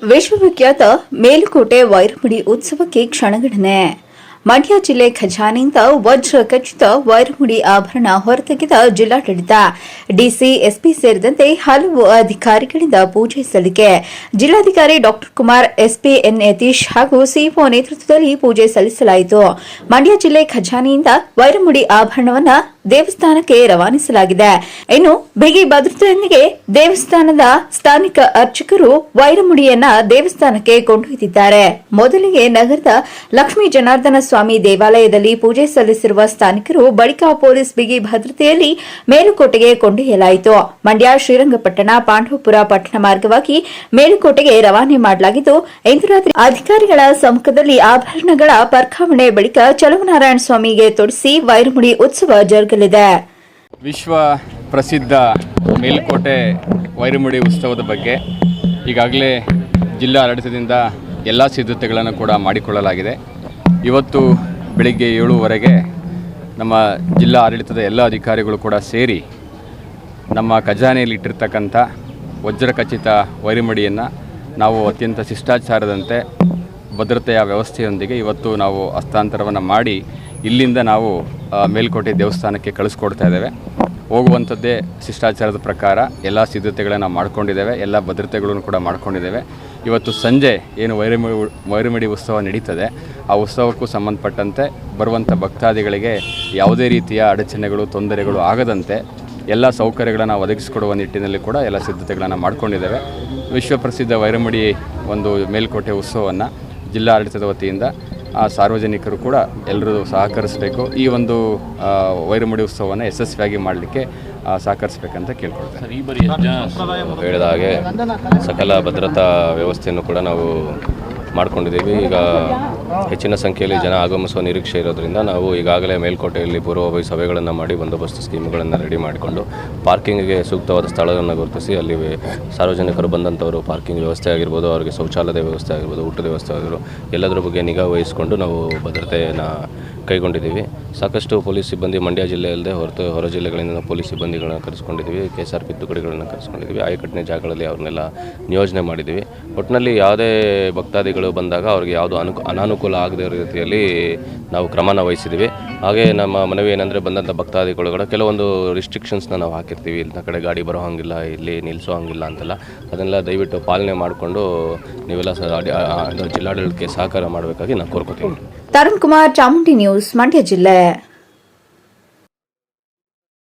ವಿಶ್ವವಿಖ್ಯಾತ ಮೇಲುಕೋಟೆ ವೈರಮುಡಿ ಉತ್ಸವಕ್ಕೆ ಕ್ಷಣಗಣನೆ. ಮಂಡ್ಯ ಜಿಲ್ಲೆ ಖಜಾನೆಯಿಂದ ವಜ್ರ ಖಚಿತ ವೈರಮುಡಿ ಆಭರಣ ಹೊರತೆಗೆದ ಜಿಲ್ಲಾಡಳಿತ. ಡಿಸಿ, ಎಸ್ಪಿ ಸೇರಿದಂತೆ ಹಲವು ಅಧಿಕಾರಿಗಳಿಂದ ಪೂಜೆ ಸಲ್ಲಿಕೆ. ಜಿಲ್ಲಾಧಿಕಾರಿ ಡಾ ಕುಮಾರ್, ಎಸ್ಪಿ ಎನ್ ಯತೀಶ್ ಹಾಗೂ ಸಿಇಒ ನೇತೃತ್ವದಲ್ಲಿ ಪೂಜೆ ಸಲ್ಲಿಸಲಾಯಿತು. ಮಂಡ್ಯ ಜಿಲ್ಲೆ ಖಜಾನೆಯಿಂದ ವೈರಮುಡಿ ಆಭರಣವನ್ನು ದೇವಸ್ಥಾನಕ್ಕೆ ರವಾನಿಸಲಾಗಿದೆ. ಇನ್ನು ಬಿಗಿ ಭದ್ರತೆಯೊಂದಿಗೆ ದೇವಸ್ಥಾನದ ಸ್ಥಾನಿಕ ಅರ್ಚಕರು ವೈರಮುಡಿಯನ್ನ ದೇವಸ್ಥಾನಕ್ಕೆ ಕೊಂಡೊಯ್ದಿದ್ದಾರೆ. ಮೊದಲಿಗೆ ನಗರದ ಲಕ್ಷ್ಮೀ ಜನಾರ್ದನ ಸ್ವಾಮಿ ದೇವಾಲಯದಲ್ಲಿ ಪೂಜೆ ಸಲ್ಲಿಸಿರುವ ಸ್ಥಾನಿಕರು ಬಳಿಕ ಪೊಲೀಸ್ ಬಿಗಿ ಭದ್ರತೆಯಲ್ಲಿ ಮೇಲುಕೋಟೆಗೆ ಕೊಂಡೊಯ್ಯಲಾಯಿತು. ಮಂಡ್ಯ, ಶ್ರೀರಂಗಪಟ್ಟಣ, ಪಾಂಡವಪುರ ಪಟ್ಟಣ ಮಾರ್ಗವಾಗಿ ಮೇಲುಕೋಟೆಗೆ ರವಾನೆ ಮಾಡಲಾಗಿದ್ದು, ಇಂದು ರಾತ್ರಿ ಅಧಿಕಾರಿಗಳ ಸಮ್ಮುಖದಲ್ಲಿ ಆಭರಣಗಳ ವರ್ಗಾವಣೆ ಬಳಿಕ ಚಲುವನಾರಾಯಣ ಸ್ವಾಮಿಗೆ ತೊಡಿಸಿ ವೈರಮುಡಿ ಉತ್ಸವ ಜರುಗಲಿದೆ. ವಿಶ್ವ ಪ್ರಸಿದ್ಧ ಮೇಲುಕೋಟೆ ವೈರಮುಡಿ ಉತ್ಸವದ ಬಗ್ಗೆ ಈಗಾಗಲೇ ಜಿಲ್ಲಾ ಆಡಳಿತದಿಂದ ಎಲ್ಲ ಸಿದ್ಧತೆಗಳನ್ನು ಕೂಡ ಮಾಡಿಕೊಳ್ಳಲಾಗಿದೆ. ಇವತ್ತು ಬೆಳಿಗ್ಗೆ 7:00 ನಮ್ಮ ಜಿಲ್ಲಾ ಆಡಳಿತದ ಎಲ್ಲ ಅಧಿಕಾರಿಗಳು ಕೂಡ ಸೇರಿ ನಮ್ಮ ಖಜಾನೆಯಲ್ಲಿ ಇಟ್ಟಿರ್ತಕ್ಕಂಥ ವಜ್ರಖಚಿತ ವೈರಮುಡಿಯನ್ನು ನಾವು ಅತ್ಯಂತ ಶಿಷ್ಟಾಚಾರದಂತೆ ಭದ್ರತೆಯ ವ್ಯವಸ್ಥೆಯೊಂದಿಗೆ ಇವತ್ತು ನಾವು ಹಸ್ತಾಂತರವನ್ನು ಮಾಡಿ ಇಲ್ಲಿಂದ ನಾವು ಮೇಲುಕೋಟೆ ದೇವಸ್ಥಾನಕ್ಕೆ ಕಳಿಸ್ಕೊಡ್ತಾ ಇದ್ದೇವೆ. ಹೋಗುವಂಥದ್ದೇ ಶಿಷ್ಟಾಚಾರದ ಪ್ರಕಾರ ಎಲ್ಲ ಸಿದ್ಧತೆಗಳನ್ನು ಮಾಡ್ಕೊಂಡಿದ್ದೇವೆ, ಎಲ್ಲ ಭದ್ರತೆಗಳನ್ನು ಕೂಡ ಮಾಡ್ಕೊಂಡಿದ್ದೇವೆ. ಇವತ್ತು ಸಂಜೆ ಏನು ವೈರಮುಡಿ ಉತ್ಸವ ನಡೀತದೆ, ಆ ಉತ್ಸವಕ್ಕೂ ಸಂಬಂಧಪಟ್ಟಂತೆ ಬರುವಂಥ ಭಕ್ತಾದಿಗಳಿಗೆ ಯಾವುದೇ ರೀತಿಯ ಅಡಚಣೆಗಳು, ತೊಂದರೆಗಳು ಆಗದಂತೆ ಎಲ್ಲ ಸೌಕರ್ಯಗಳನ್ನು ಒದಗಿಸಿಕೊಡುವ ನಿಟ್ಟಿನಲ್ಲಿ ಕೂಡ ಎಲ್ಲ ಸಿದ್ಧತೆಗಳನ್ನು ಮಾಡ್ಕೊಂಡಿದ್ದೇವೆ. ವಿಶ್ವಪ್ರಸಿದ್ಧ ವೈರಮುಡಿ ಒಂದು ಮೇಲುಕೋಟೆ ಉತ್ಸವವನ್ನು ಜಿಲ್ಲಾಡಳಿತದ ವತಿಯಿಂದ ಸಾರ್ವಜನಿಕರು ಕೂಡ ಎಲ್ಲರೂ ಸಹಕರಿಸಬೇಕು. ಈ ಒಂದು ವೈರಮುಡಿ ಉತ್ಸವವನ್ನು ಯಶಸ್ವಿಯಾಗಿ ಮಾಡಲಿಕ್ಕೆ ಸಹಕರಿಸಬೇಕಂತ ಕೇಳ್ಕೊಳ್ತೇನೆ. ಈ ಬಾರಿ ಹೇಳಿದ ಹಾಗೆ ಸಕಲ ಭದ್ರತಾ ವ್ಯವಸ್ಥೆಯನ್ನು ಕೂಡ ನಾವು ಮಾಡ್ಕೊಂಡಿದ್ದೀವಿ. ಈಗ ಹೆಚ್ಚಿನ ಸಂಖ್ಯೆಯಲ್ಲಿ ಜನ ಆಗಮಿಸುವ ನಿರೀಕ್ಷೆ ಇರೋದ್ರಿಂದ ನಾವು ಈಗಾಗಲೇ ಮೇಲ್ಕೋಟೆಯಲ್ಲಿ ಪೂರ್ವಭಾವಿ ಸಭೆಗಳನ್ನು ಮಾಡಿ ಬಂದೋಬಸ್ತ್ ಸ್ಕೀಮ್ಗಳನ್ನು ರೆಡಿ ಮಾಡಿಕೊಂಡು ಪಾರ್ಕಿಂಗ್ಗೆ ಸೂಕ್ತವಾದ ಸ್ಥಳವನ್ನು ಗುರುತಿಸಿ ಅಲ್ಲಿ ಸಾರ್ವಜನಿಕರು ಬಂದಂಥವರು ಪಾರ್ಕಿಂಗ್ ವ್ಯವಸ್ಥೆ ಆಗಿರ್ಬೋದು, ಅವರಿಗೆ ಶೌಚಾಲಯದ ವ್ಯವಸ್ಥೆ ಆಗಿರ್ಬೋದು, ಊಟದ ವ್ಯವಸ್ಥೆ ಆಗಿರ್ಬೋದು, ಎಲ್ಲದರ ಬಗ್ಗೆ ನಿಗಾ ವಹಿಸಿಕೊಂಡು ನಾವು ಭದ್ರತೆಯನ್ನು ಕೈಗೊಂಡಿದ್ದೀವಿ. ಸಾಕಷ್ಟು ಪೊಲೀಸ್ ಸಿಬ್ಬಂದಿ ಮಂಡ್ಯ ಜಿಲ್ಲೆಯಲ್ಲದೆ ಹೊರ ಜಿಲ್ಲೆಗಳಿಂದ ಪೊಲೀಸ್ ಸಿಬ್ಬಂದಿಗಳನ್ನು ಕರೆಸ್ಕೊಂಡಿದ್ದೀವಿ, KSRP ತುಕಡಿಗಳನ್ನು ಕರೆಸ್ಕೊಂಡಿದ್ದೀವಿ. ಆಯಕಟ್ಟಿನ ಜಾಗಗಳಲ್ಲಿ ಅವ್ರನ್ನೆಲ್ಲ ನಿಯೋಜನೆ ಮಾಡಿದ್ದೀವಿ. ಒಟ್ಟಿನಲ್ಲಿ ಯಾವುದೇ ಭಕ್ತಾದಿಗಳು ಬಂದಾಗ ಅವ್ರಿಗೆ ಯಾವುದು ಅನಾನುಕೂಲ ಆಗದೇ ಇರೋ ರೀತಿಯಲ್ಲಿ ನಾವು ಕ್ರಮನ ವಹಿಸಿದ್ದೀವಿ. ಹಾಗೆ ನಮ್ಮ ಮನವಿ ಏನಂದರೆ ಬಂದಂಥ ಭಕ್ತಾದಿಗಳು ಕೆಲವೊಂದು ರಿಸ್ಟ್ರಿಕ್ಷನ್ಸ್ನ ನಾವು ಹಾಕಿರ್ತೀವಿ. ಇಲ್ಲಿನ ಕಡೆ ಗಾಡಿ ಬರೋ ಹಾಗಿಲ್ಲ, ಇಲ್ಲಿ ನಿಲ್ಲಿಸೋ ಹಾಗಿಲ್ಲ ಅಂತೆಲ್ಲ, ಅದನ್ನೆಲ್ಲ ದಯವಿಟ್ಟು ಪಾಲನೆ ಮಾಡಿಕೊಂಡು ನೀವೆಲ್ಲ ಜಿಲ್ಲಾಡಳಿತಕ್ಕೆ ಸಹಕಾರ ಮಾಡಬೇಕಾಗಿ ನಾನು ಕೋರ್ಕೋತೀನಿ. ತರುಣ್ ಕುಮಾರ್, ಚಾಮುಂಡಿ ನ್ಯೂಸ್, ಮಂಡ್ಯ ಜಿಲ್ಲೆ.